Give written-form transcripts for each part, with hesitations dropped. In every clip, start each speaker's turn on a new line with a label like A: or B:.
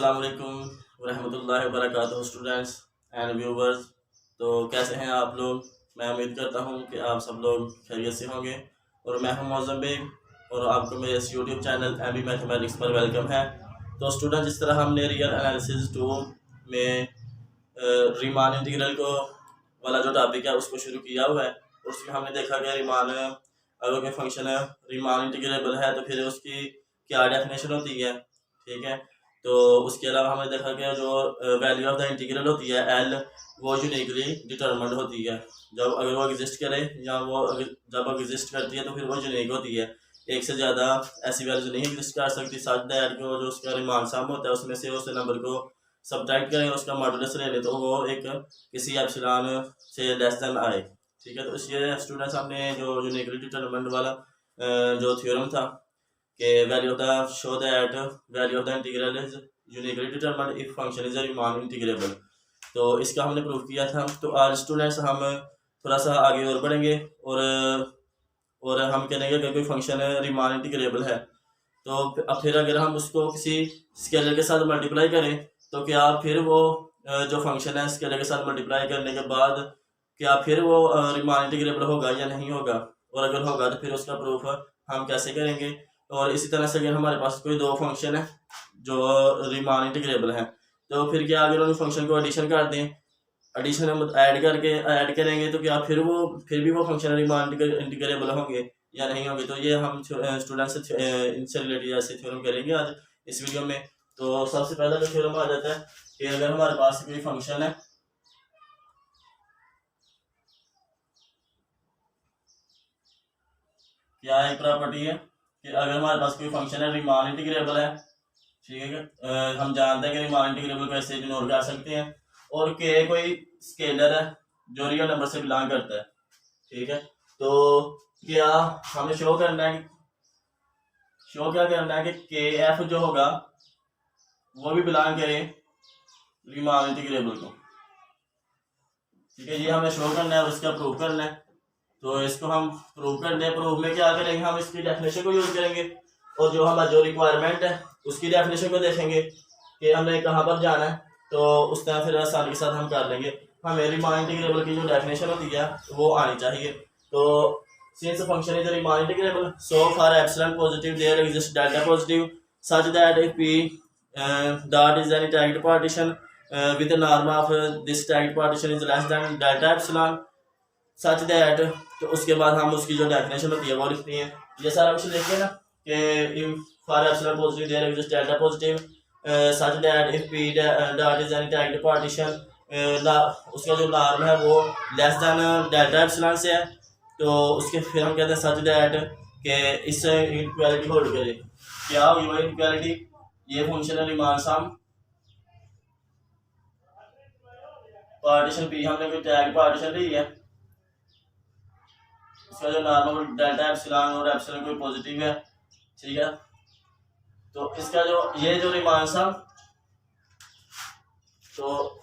A: अस्सलामुअलैकुम वरहमतुल्लाहि वबरकातुहू students and viewers. तो कैसे हैं आप लोग। मैं उम्मीद करता हूं कि आप सब लोग खैरियत से होंगे और मैं हूं मौज़म बेग और आपको मेरे इस यूट्यूब चैनल एमबी मैथमेटिक्स पर वेलकम है। तो स्टूडेंट, जिस तरह हमने रियल एनालिसिस 2 में रीमान इंटीग्रल को वाला जो टॉपिक है उसको शुरू किया हुआ है। उसमें हमने देखा कि रीमान अगर कोई फंक्शन रीमान इंटीग्रेबल है तो फिर उसकी क्या डेफिनेशन होती है। ठीक है, तो उसके अलावा हमने देखा कि जो वैल्यू ऑफ द इंटीग्रल होती है एल, वो यूनिकली डिटर्मिनेंट होती है। जब अगर वो एग्जिस्ट करे या वो जब एग्जिस्ट करती है तो फिर वो यूनिक होती है। एक से ज़्यादा ऐसी वैल्यूज नहीं एग्जिस्ट कर सकती। सच दैट को जो उसका रिमान सम होता है उसमें से उस नंबर को सब्ट्रैक्ट करें, उसका मॉडुलस ले लें तो वो एक किसी एप्सिलॉन से लेस देन आए। ठीक है, तो इसलिए स्टूडेंट्स हमने जो यूनिकली डिटर्मिनेंट वाला जो थ्योरम था कि value of the show that value of the integral is uniquely determined if function is a Riemann integrable, तो इसका हमने प्रूव किया था। तो आज स्टूडेंट्स हम थोड़ा सा आगे और बढ़ेंगे और हम कहेंगे कि कोई फंक्शन रीमान इंटीग्रेबल है तो अब फिर अगर हम उसको किसी स्केलर के साथ मल्टीप्लाई करें तो क्या फिर वो जो फंक्शन है स्केलर के साथ मल्टीप्लाई करने के बाद क्या फिर वो रीमान इंटीग्रेबल होगा या नहीं होगा, और अगर होगा तो फिर उसका प्रूफ हम कैसे करेंगे। और इसी तरह से अगर हमारे पास कोई दो फंक्शन है जो रीमान इंटीग्रेबल है तो फिर क्या अगर उन फंक्शन को एडिशन कर दें, एडिशन हम ऐड करेंगे तो क्या फिर भी वो फंक्शन रीमान इंटीग्रेबल होंगे या नहीं होंगे। तो ये हम स्टूडेंट से इनसे रिलेटेड ऐसे थ्योरम करेंगे आज इस वीडियो में। तो सबसे पहला जो थ्योरम आ जाता है कि अगर हमारे पास कोई फंक्शन है क्या एक प्रॉपर्टी है कि अगर हमारे पास कोई फंक्शन है रीमान इंटीग्रेबल है। ठीक है, हम जानते हैं कि रीमान इंटीग्रेबल को ऐसे इग्नोर कर सकते हैं और के कोई स्केलर है जो रियल नंबर से बिलोंग करता है। ठीक है, तो क्या हमें शो क्या करना है कि के एफ जो होगा वो भी बिलोंग करे रीमान इंटीग्रेबल को। ठीक है, ये हमें शो करना है और इसका प्रूव करना है। तो इसको हम प्रूव करने प्रूव में क्या करेंगे, हम इसकी डेफिनेशन को यूज करेंगे और जो हमारा जो रिक्वायरमेंट है उसकी डेफिनेशन को देखेंगे कि हमने कहाँ पर जाना है। तो उस तरह फिर आसानी के साथ हम कर लेंगे। हमें रीमान इंटीग्रेबल की जो डेफिनेशन होती है वो आनी चाहिए। तो since function is Riemann integrable so for epsilon positive there exist delta positive such that if P dot is any tagged partition with the norm of this tagged partition is less than delta epsilon such that. तो उसके बाद हम उसकी जो definition होती है वो लिखनी है। ये सारा कुछ लिख के ना कि if for epsilon positive there exist delta positive such that if P dot is any tagged partition, उसका जो नॉर्म है वो लेस देन डेल्टा एप्सिलॉन से है। तो उसके फिर हम कहते हैं सच दैट कि इससे इनइक्वालिटी होल्ड करे। क्या होगी वो इनइक्वालिटी, ये फंक्शन है रीमान सम पार्टीशन पी, हमने कोई टैग पार्टीशन ली है, इसका जो नॉर्मल डेल्टा एप्सिलॉन और एप्सिलॉन कोई पॉजिटिव है। ठीक है, तो इसका जो ये जो रीमान सम, तो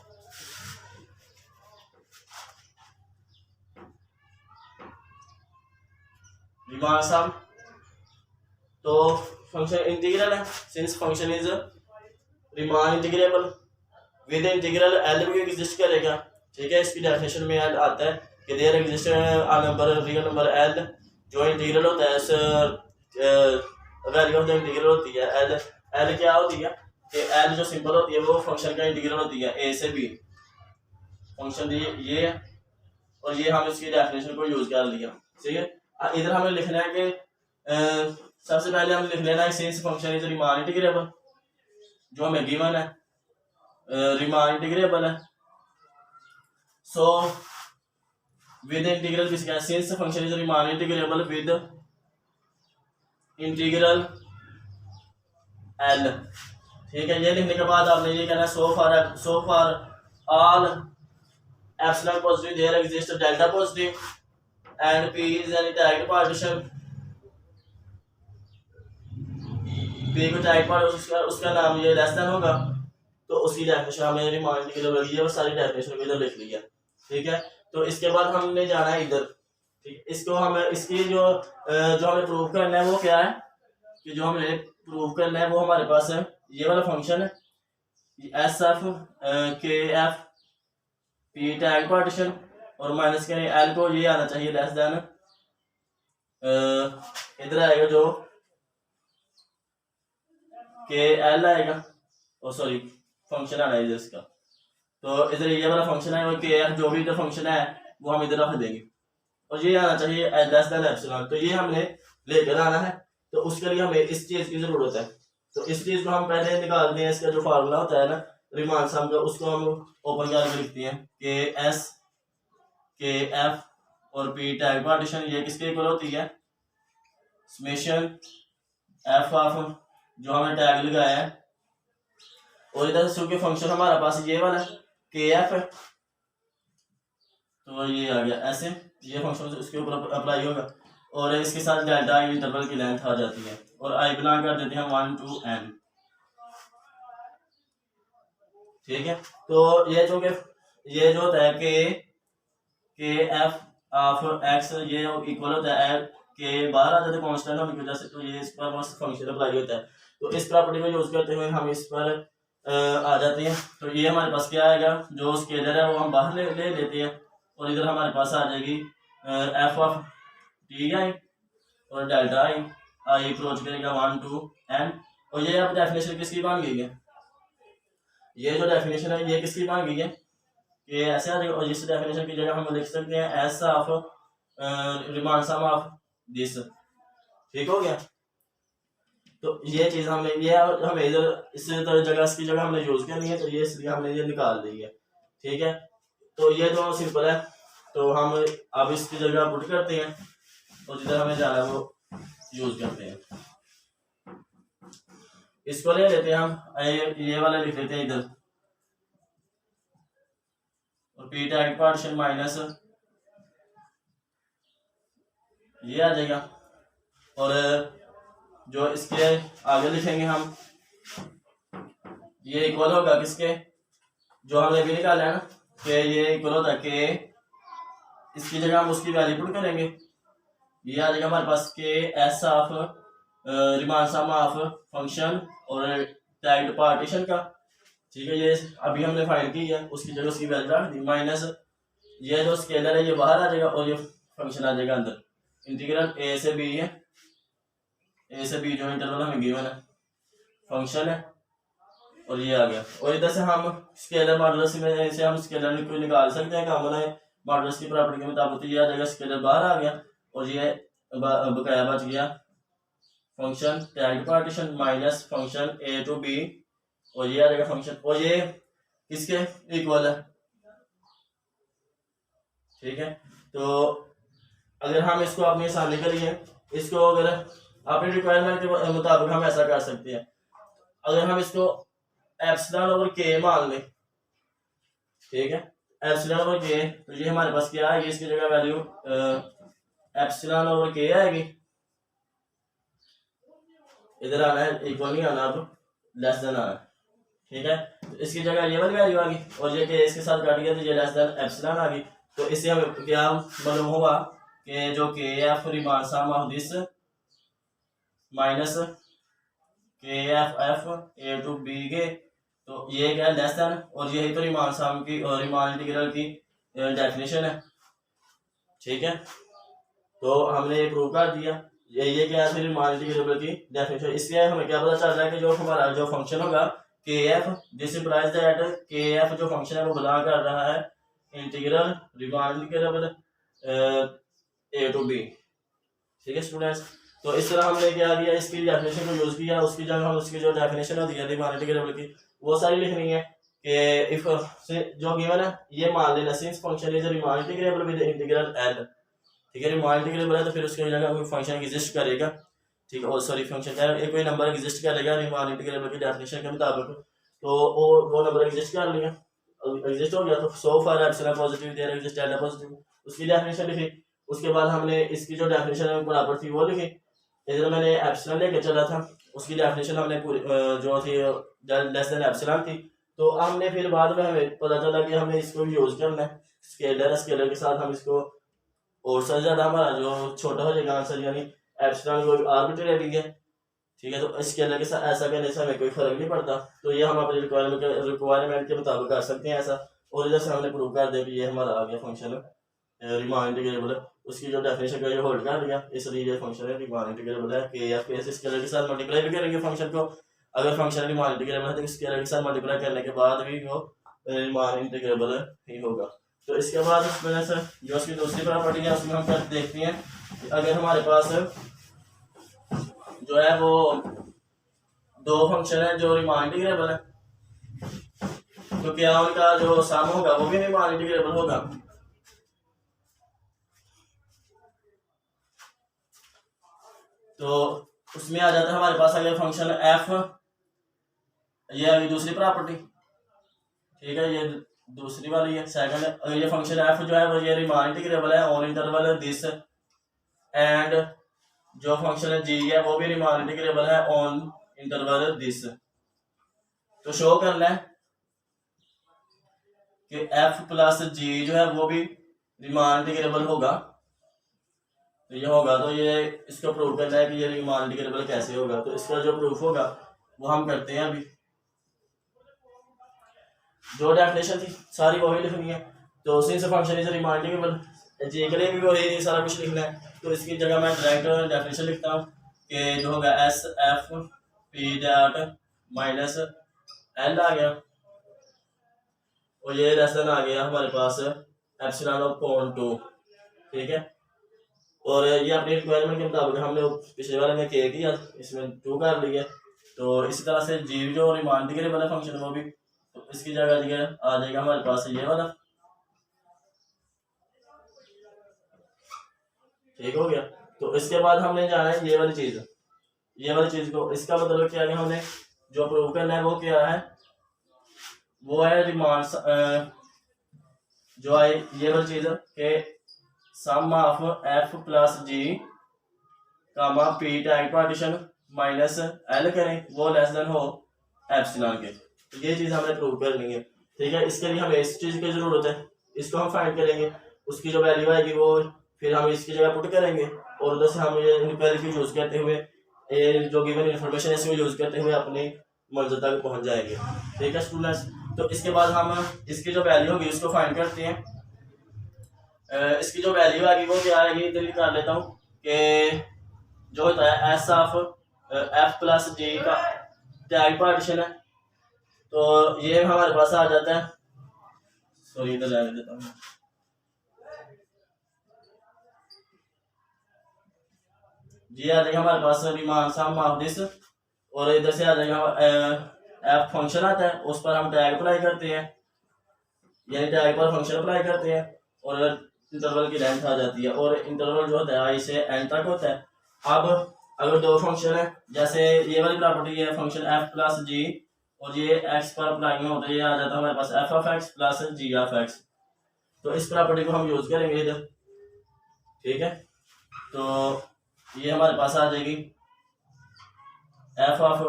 A: रीमान सम तो फंक्शन इंटीग्रल है since function is Riemann integrable with integral L भी एग्जिस्ट करेगा। ठीक है, इसकी डेफिनेशन में एल आता है कि there exist a number real number L, जो इंटीग्रल होता है इस वैल्यू ऑफ द इंटीग्रल होती है एल। एल क्या होती है कि एल जो सिंबल होती है वो फंक्शन का इंटीग्रल होती है ए से बी। फंक्शन ये है और ये हम इसकी डेफिनेशन को यूज कर लिया। ठीक है, इधर हमें लिखना है कि सबसे पहले हम लिख लेना है since function is Riemann integrable, जो हमें गिवन है रीमान इंटीग्रेबल है। सो विद इंटीग्रल किसका है, since function is Riemann integrable with integral L. ठीक है, ये लिखने के बाद आपने ये कहना है so for all epsilon positive there exist delta positive and P is any tagged partition, P को टैग पार्टीशन उसका नाम ये लेस देन होगा। तो उसकी डेफिनेशन हमें रीमान इंटीग्रेबल लगी है और सारी डेफिनेशन को इधर लिख लिया। ठीक है, तो इसके बाद हमने जाना है इधर। ठीक, इसको हमें इसकी जो हमें प्रूव करना है वो क्या है कि जो हमें प्रूव करना है वो हमारे पास है ये वाला फंक्शन है एस एफ के एफ पी टैग पार्टीशन और माइनस करें एल को, ये आना चाहिए लेस देन, इधर आएगा जो के एल आएगा, ओ सॉरी फंक्शन आना है इसका, तो इधर ये वाला फंक्शन है और के एफ जो भी इधर फंक्शन है वो हम इधर रख देंगे और ये आना चाहिए लेस देन एप्सिलॉन। तो ये हमने लेकर आना है, तो उसके लिए हमें इस चीज की जरूरत है। तो इस चीज को हम पहले निकालते हैं, इसका जो फार्मूला होता है ना रीमान सम का, उसको हम ओपन करके लिखते हैं के एस के एफ और पी टैग पार्टीशन, ये किसके इक्वल होती है, समेशन एफ ऑफ जो हमने टैग लगाया है, और इधर चूंकि फंक्शन हमारे पास ये वाला के एफ है तो ये आ गया ऐसे, ये फंक्शन उसके ऊपर अप्लाई होगा और इसके साथ डेल्टा इंटरवल की लेंथ आ जाती है और आई बिलोंग कर देते हैं 1 to n। ठीक है, तो ये जो होता है के एफ ऑफ एक्स, ये इक्वल होता है के बाहर आ जाता है कांस्टेंट होने की वजह से, तो ये इस पर फंक्शन अप्लाई होता है। तो इस प्रॉपर्टी को यूज करते हुए हम इस पर आ जाते हैं। तो ये हमारे पास क्या आएगा, जो स्केलर है वो हम बाहर ले लेते हैं और इधर हमारे पास आ जाएगी एफ ऑफ टी आई और डेल्टा आई अप्रोच करेगा 1 to n। और ये अब डेफिनेशन किसकी बन गई है, ये जो डेफिनेशन है ये किसकी बन गई है, कि ऐसे आ जाएगा। और इस डेफिनेशन की जगह हम लिख सकते हैं S of Riemann sum of this. ठीक हो गया, तो ये चीज हमने हमें इधर इस जगह इसकी जगह हमने यूज करनी है, तो ये इसलिए हमने ये निकाल दी है। ठीक है, तो ये दोनों सिंपल है, तो हम अब इसकी जगह पुट करते हैं और जिधर हमें जाना है वो यूज करते हैं। इसको ले लेते हैं हम, ये वाला लिख लेते हैं इधर, और पी टैग पार्टीशन माइनस ये आ जाएगा, और जो इसके आगे लिखेंगे हम ये इक्वल होगा किसके, जो हमने भी निकाला है ना, कि ये इक्वल होता है कि इसकी जगह हम उसकी वैल्यू पुट करेंगे, ये आ जाएगा हमारे पास के S of Riemann sum of function और टैग्ड पार्टीशन का। ठीक है, ये अभी हमने फाइंड की है, उसकी जगह उसकी वैल्यू रख दी, माइनस ये जो स्केलर है ये बाहर आ जाएगा और ये फंक्शन आ जाएगा अंदर, इंटीग्रल ए से बी है, ए से बी जो इंटरवल हमें गिवन है फंक्शन है, और ये आ गया। और इधर से हम स्केलर मॉडुलस में से हम स्केलर को निकाल सकते हैं, काम बनाए मॉडुलस की प्रॉपर्टी के मुताबिक, ये आ जाएगा स्केलर बाहर आ गया और ये बकाया बच गया function tagged partition minus function a to b, और ये आ जाएगा फंक्शन, और ये किसके इक्वल है। ठीक है, तो अगर हम इसको अपनी आसानी के लिए इसको अगर अपनी रिक्वायरमेंट के मुताबिक हम ऐसा कर सकते हैं, अगर हम इसको एप्सिलॉन ओवर के मान लें, ठीक है, एप्सिलॉन ओवर के, तो ये हमारे पास क्या आएगी, इसकी जगह वैल्यू एप्सिलॉन ओवर के आएगी, इधर आना है, इक्वल नहीं आना, अब लेस देन आना है। ठीक है, तो इसकी जगह ये वाली वैल्यू आ गई और ये के इसके साथ काट गया तो ये लेस देन एप्सिलॉन आ गई। तो इससे हमें क्या मालूम होगा कि जो k f Riemann sum of this minus k f a to b के, तो ये क्या लेस देन, और यही तो रीमान सम की और रीमान इंटीग्रल की डेफिनेशन है। ठीक है, तो हमने ये प्रूव कर दिया, ये क्या है रीमान इंटीग्रल की डेफिनेशन। इसलिए हमें क्या पता चल रहा है कि जो हमारा जो फंक्शन होगा k f, this implies that k f जो फंक्शन है वो बिलोंग कर रहा है integral Riemann integral a to b. ठीक है स्टूडेंट्स, तो इस तरह हमने क्या किया, इसकी डेफिनेशन को यूज किया, उसकी जगह हम उसकी जो डेफिनेशन होती है रीमान इंटीग्रल की वो सारी लिखनी है कि इफ जो गिवन है ये मान लेना since function is Riemann integrable with integral L. ठीक है, रीमान इंटीग्रेबल है तो फिर उसकी जगह कोई फंक्शन एग्जिस्ट करेगा। ठीक है, और सॉरी फंक्शन क्या है, कोई नंबर एग्जिस्ट करेगा रीमान इंटीग्रेबल की डेफिनेशन के मुताबिक, तो वो नंबर एग्जिस्ट कर लिया, एग्जिस्ट हो गया तो so far epsilon positive there exist L positive, उसकी डेफिनेशन लिखी। उसके बाद हमने इसकी जो डेफिनेशन बराबर थी वो लिखी, इधर मैंने एप्सिलॉन लेके चला था, उसकी डेफिनेशन हमने पूरी जो थी लेस देन एप्सिलॉन थी। तो हमने फिर बाद में हमें पता चला कि हमें इसको यूज करना है, स्केलर के साथ हम इसको और सबसे ज्यादा हमारा जो छोटा हो जाएगा आंसर, यानी एप्सिलॉन कोई आर्बिट्रेरी है ठीक है। तो स्केलर के साथ ऐसा करने से हमें कोई फर्क नहीं पड़ता, तो ये हम अपनी रिक्वायरमेंट के मुताबिक कर सकते हैं ऐसा। और इधर से हमने प्रूव कर दिया कि ये हमारा आ गया फंक्शन रीमान इंटीग्रेबल है, उसकी जो डेफिनेशन का ये होल्ड कर दिया, इसलिए ये फंक्शन है रीमान इंटीग्रेबल है। के एफ के स्केलर के साथ मल्टीप्लाई भी करेंगे फंक्शन को, अगर फंक्शन रीमान इंटीग्रेबल है तो स्केलर के साथ मल्टीप्लाई करने के बाद भी वो रीमान इंटीग्रेबल ही होगा। तो इसके बाद इस वजह से जो उसकी दूसरी प्रॉपर्टी है उसमें हम क्या देखते हैं कि अगर हमारे पास जो है वो दो फंक्शन है जो रीमान इंटीग्रेबल है, तो क्या उनका जो सम होगा वो भी रीमान इंटीग्रेबल होगा। तो उसमें आ जाता है हमारे पास अगर फंक्शन एफ, ये अभी दूसरी प्रॉपर्टी, ठीक है, ये दूसरी वाली है सेकंड। अगर ये फंक्शन एफ जो है वो ये रीमान इंटीग्रेबल है ऑन इंटरवल दिस, एंड जो फंक्शन है जी है वो भी रीमान इंटीग्रेबल है ऑन इंटरवल दिस। तो शो करना है कि एफ प्लस जी जो है वो भी रीमान इंटीग्रेबल होगा। तो ये होगा, तो ये इसको प्रूव करना है कि ये रीमान इंटीग्रेबल कैसे होगा। तो इसका जो प्रूफ होगा वो हम करते हैं। अभी जो डेफिनेशन थी सारी वही लिखनी है, तो since function is Riemann integrable G के लिए भी वही सारा कुछ लिखना है। तो इसकी जगह मैं डायरेक्ट डेफिनेशन लिखता हूँ कि जो होगा S F P dot minus L आ गया, और ये लेसन आ गया हमारे पास एप्सिलॉन अपॉन 2, ठीक है। और ये अपनी रिक्वायरमेंट के मुताबिक हमने पिछले वाले में के किया, इसमें 2 कर लिया। तो इसी तरह से जी जो रीमान इंटीग्रेबल है फंक्शन वो भी, तो इसकी जगह आ जाएगा हमारे पास ये वाला, ठीक हो गया। तो इसके बाद हमने जाना है ये वाली चीज को, इसका मतलब क्या है, हमने जो प्रूव करना है वो क्या है, वो है रीमान जो है ये वाली चीज के sum of F plus G comma P tag partition minus L करें वो लेस देन हो एप्सिलॉन के। तो ये चीज हमने प्रूव करनी है, ठीक है। इसके लिए हमें इस चीज की जरूरत है, इसको हम फाइंड करेंगे, उसकी जो वैल्यू आएगी वो फिर हम इसकी जगह पुट करेंगे, और उधर से हम ये इनक्वायरी यूज करते हुए ये जो गिवन इन्फॉर्मेशन है इसको यूज करते हुए अपनी मंजिल तक पहुंच जाएंगे, ठीक है स्टूडेंट्स। तो इसके बाद हम इसकी जो वैल्यू होगी उसको फाइंड करते हैं। इसकी जो वैल्यू आएगी वो क्या आएगी, इधर निकाल लेता हूँ कि जो होता है एस ऑफ एफ प्लस जी का टैग पार्टीशन है, तो ये हमारे पास आ जाता है, सॉरी इधर जाने देता हूँ, जी आ जाएगा हमारे पास रीमान सम ऑफ दिस, और इधर से आ जाएगा एफ फंक्शन आता है, उस पर हम टैग अप्लाई करते हैं, यानी टैग पर फंक्शन अप्लाई करते हैं, और इंटरवल की लेंथ आ जाती है, और इंटरवल जो होता है आई से एन तक होता है। अब अगर दो फंक्शन है, जैसे ये वाली प्रॉपर्टी है फंक्शन एफ प्लस जी, और ये एक्स पर अप्लाई में होता है, ये आ जाता है हमारे पास F of X plus G of X. तो इस प्रॉपर्टी को हम यूज करेंगे इधर, ठीक है। तो ये हमारे पास आ जाएगी एफ ऑफ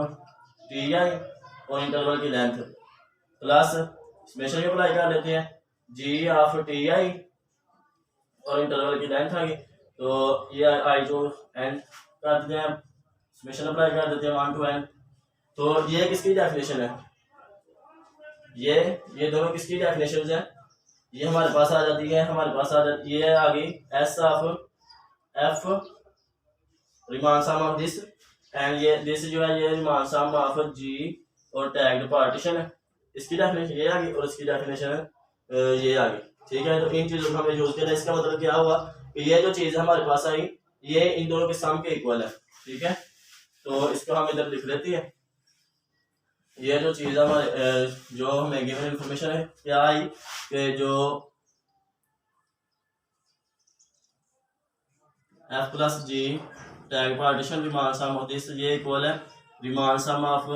A: टी आई और इंटरवल की लेंथ प्लस स्पेशल अप्लाई कर लेते हैं जी ऑफ टी आई और इंटरवल की लेंथ आ गई, तो ये आई जो एन कर देते हैं, स्पेशल अप्लाई कर देते हैं 1 to n। तो ये किसकी डेफिनेशन है, ये दोनों किसकी डेफिनेशन है, ये हमारे पास आ जाती है, हमारे पास आ जाती है, ये आ गई S of f Riemann sum of this, and ये दिस जो है ये रीमान सम ऑफ जी और टैग्ड पार्टीशन है, इसकी डेफिनेशन ये आ गई और इसकी डेफिनेशन ये आ गई, ठीक है। तो इन चीजों को हमें यूज करना है। इसका मतलब क्या हुआ कि ये जो चीज हमारे पास आई ये इन दोनों के सम के इक्वल है, ठीक है। तो इसको हम इधर लिख लेते हैं, ये जो चीज हमारे जो हमें गिवन इंफॉर्मेशन है क्या आई कि जो f plus g tag partition Riemann sum of this, ये इक्वल है Riemann sum of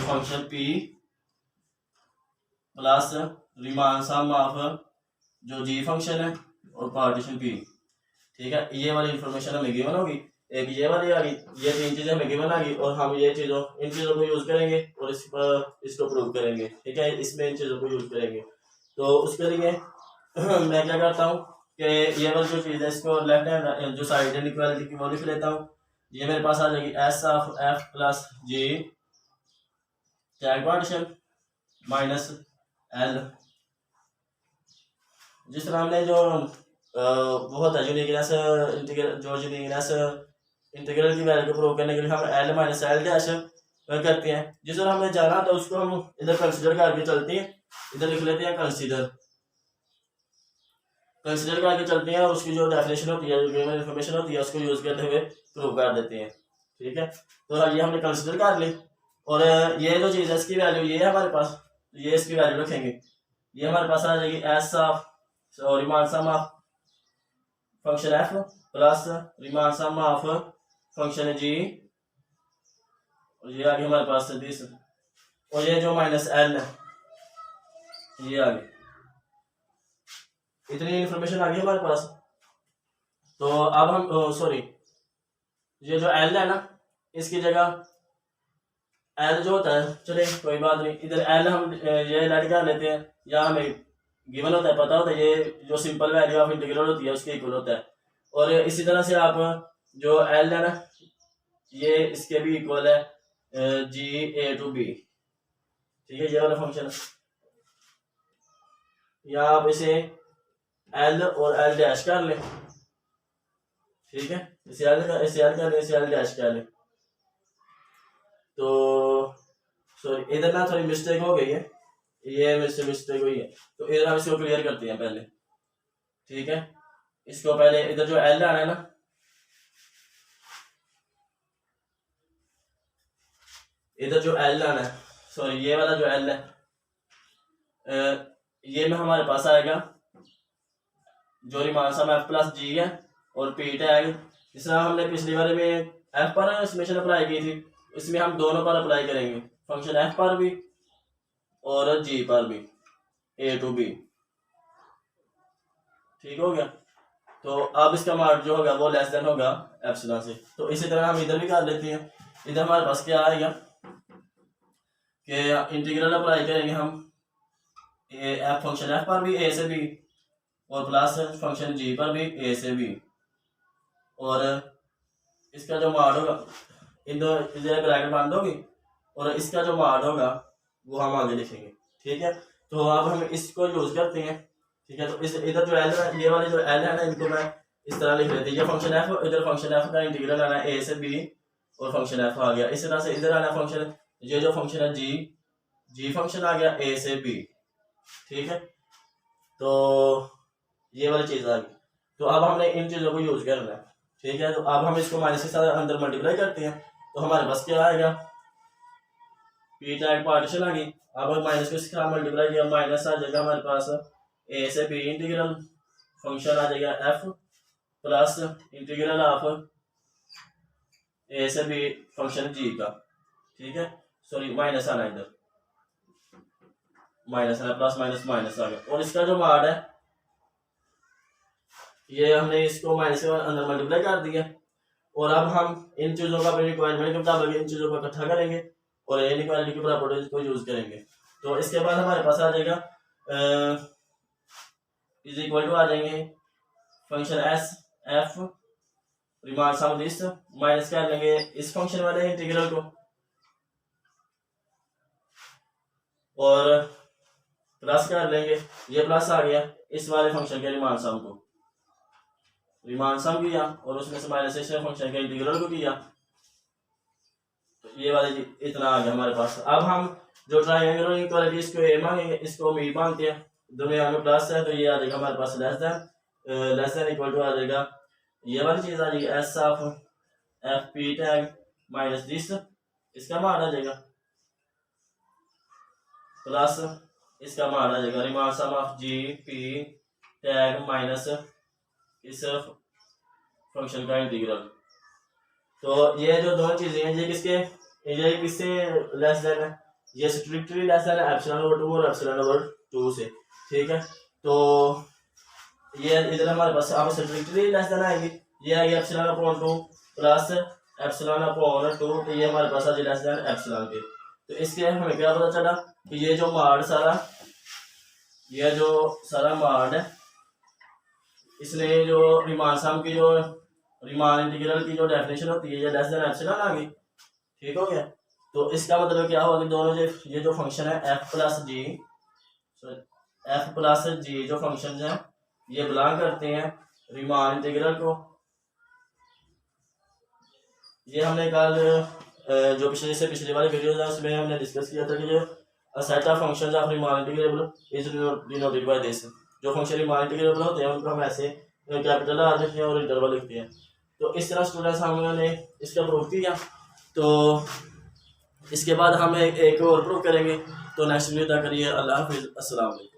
A: function P plus Riemann sum of जो जी फंक्शन है और पार्टीशन पी, ठीक है। ये वाली इंफॉर्मेशन हमें गिवन होगी, एक ये वाली आ गई, ये 3 चीजें हमें गिवन आ गई, और हम ये इन चीजों को यूज करेंगे और इसको प्रूव करेंगे, ठीक है। इसमें इन चीजों को यूज करेंगे। तो उसके लिए मैं क्या करता हूँ कि ये वाली जो चीज है इसको लेफ्ट हैंड जो साइड है इक्वालिटी की वो लिख लेता हूँ, ये मेरे पास आ जाएगी S of F plus g tag partition minus L. जिस तरह हमने जो वो होता है यूनिकनेस इंटीग्रल, जो यूनिकनेस इंटीग्रल की वैल्यू को प्रूव करने के लिए हम एल माइनस एल डैश करते हैं। जिस तरह हमें जाना तो उसको हम इधर कंसीडर करके चलते हैं, इधर लिख लेते हैं कंसीडर करके चलते हैं और उसकी जो डेफिनेशन होती है, जो गिवन इन्फॉर्मेशन होती है, उसको यूज करते हुए प्रूव कर देते हैं। ठीक है, तो ये हमने कंसीडर कर ली और ये जो चीज़ है इसकी वैल्यू ये है हमारे पास, ये इसकी वैल्यू रखेंगे। ये हमारे पास आ जाएगी S of Riemann sum of function F plus Riemann sum of function G, और ये आगे हमारे पास दिस, और ये जो माइनस एल है ये आगे, इतनी इंफॉर्मेशन आ गई हमारे पास। तो अब हम सॉरी, ये जो एल है ना, इसकी जगह एल जो होता है, चले कोई बात नहीं, इधर एल हम ये लेट कर लेते हैं, या हमें गिवन होता है, पता होता है ये जो सिंपल वैल्यू ऑफ इंटीग्रल होती है उसके इक्वल होता है। और इसी तरह से आप जो एल है ना, ये इसके भी इक्वल है जी ए टू बी। ठीक है, ये वाला फंक्शन, या आप इसे एल और एल डैश कर ले। ठीक है, इसे एल कर ले, इसे एल डैश कर ले। तो सॉरी, इधर ना थोड़ी मिस्टेक हो गई है, ये मिस्टेक हुई है, तो इधर हम इसको क्लियर करते हैं पहले। ठीक है, इसको पहले इधर जो एल आना है ना, इधर जो एल आना है, सॉरी ये वाला जो एल है, ये में हमारे पास आएगा जो रिमान सम एफ प्लस जी है और पी टैग, जिस तरह हमने पिछली बार में एफ पर समेशन अप्लाई की थी, इसमें हम दोनों पर अप्लाई करेंगे, फंक्शन एफ पर भी और जी पर भी, ए टू बी। ठीक हो गया, तो अब इसका मार्क जो होगा वो लेस देन होगा एप्सिलॉन से। तो इसी तरह हम इधर भी कर लेते हैं। इधर हमारे पास क्या आएगा कि इंटीग्रल अप्लाई करेंगे हम एफ फंक्शन एफ पर भी ए से बी, और प्लस फंक्शन जी पर भी ए से बी, और इसका जो मार्ड होगा, इन दो ब्रैकेट बंद होगी, और इसका जो मार्ड होगा वो हम आगे लिखेंगे। ठीक है, तो अब हम इसको यूज करते हैं। ठीक है, तो इस इधर जो एल है, ये वाले जो एल है ना, इनको मैं इस तरह लिख लेते हैं, ये फंक्शन एफ, इधर फंक्शन एफ का इंटीग्रल आना है ए से बी, और फंक्शन एफ आ गया। इस तरह से इधर आना फंक्शन, ये जो फंक्शन है जी फंक्शन आ गया ए से बी। ठीक है, तो ये वाली चीज आ गई। तो अब हमने इन चीजों को यूज करना है। ठीक है, तो अब हम इसको माइनस के साथ अंदर मल्टीप्लाई करते हैं, तो हमारे पास क्या आएगा, पी टैग पार्टीशन आ गई। अब माइनस को इसके साथ मल्टीप्लाई किया, माइनस आ जाएगा हमारे पास ए से बी इंटीग्रल, फंक्शन आ जाएगा एफ प्लस इंटीग्रल ऑफ ए से बी फंक्शन जी का। ठीक है, सॉरी माइनस आना, इधर माइनस आना, प्लस माइनस माइनस आ गया, और इसका जो मार्ड है ये हमने इसको माइनस के अंदर मल्टीप्लाई कर दिया। और अब हम इन चीजों का अपनी रिक्वायरमेंट के मुताबिक इन चीजों को इकट्ठा करेंगे और इनइक्वालिटी की प्रॉपर्टीज को यूज करेंगे। तो इसके बाद हमारे पास आ जाएगा इज इक्वल टू आ जाएंगे function S f remark sum this, minus कर लेंगे इस फंक्शन वाले इंटीग्रल को, और प्लस कर लेंगे, ये प्लस आ गया इस वाले फंक्शन के रिमार्क सम को, रिमार्क सम किया और उसमें से माइनस इस फंक्शन के इंटीग्रल को किया। तो ये वाले इतना आ गया हमारे पास। अब हम जो ट्रायंगल इक्वालिटी, इसको ए मांगेंगे, इसको हम ई मांगते हैं, दोनों में प्लस है, तो ये आ जाएगा हमारे पास लेस देन इक्वल टू आ जाएगा, ये वाली चीज आ जाएगी S of f P tag minus this, इसका मान आ जाएगा, प्लस इसका मान आ जाएगा remark sum of g P tag minus इस फंक्शन का इंटीग्रल। तो ये जो दोनों चीजें हैं, ये किससे लेस देन है, ये स्ट्रिक्टली लेस देन है एप्सिलॉन ओवर 2 और एप्सिलॉन ओवर 2 से। ठीक है, तो ये इधर हमारे पास अब स्ट्रिक्टली लेस देन आएगी, ये आएगी epsilon upon 2 plus epsilon upon 2, तो ये हमारे पास आ जाए लेस देन एप्सिलॉन के। तो इसके हमें क्या पता चला कि ये जो मार्ड सारा मार्ड है, इसने जो रिमार्क सम की जो रीमान इंटीग्रल की जो डेफिनेशन होती है ये लेस देन एप्सिलॉन आ गई, ठीक हो गया। तो इसका मतलब क्या हुआ कि दोनों ये जो फंक्शन है एफ प्लस जी जो फंक्शन है ये बिलोंग करते हैं रीमान इंटीग्रल को। ये हमने कल जो पिछले वाले वीडियो था उसमें हमने डिस्कस किया था कि जो set of functions of Riemann integrable is denoted by this. जो फंक्शन रीमान इंटीग्रेबल होते हैं उनको हम ऐसे कैपिटल आर लिखते हैं और इंटरवल लिखते हैं। तो इस तरह स्टूडेंट्स हमने इसका प्रूफ किया। तो इसके बाद हम एक और प्रूफ करेंगे। तो नेक्स्ट वीडियो तक करिए। अल्लाह हाफिज़, अस्सलाम वालेकुम।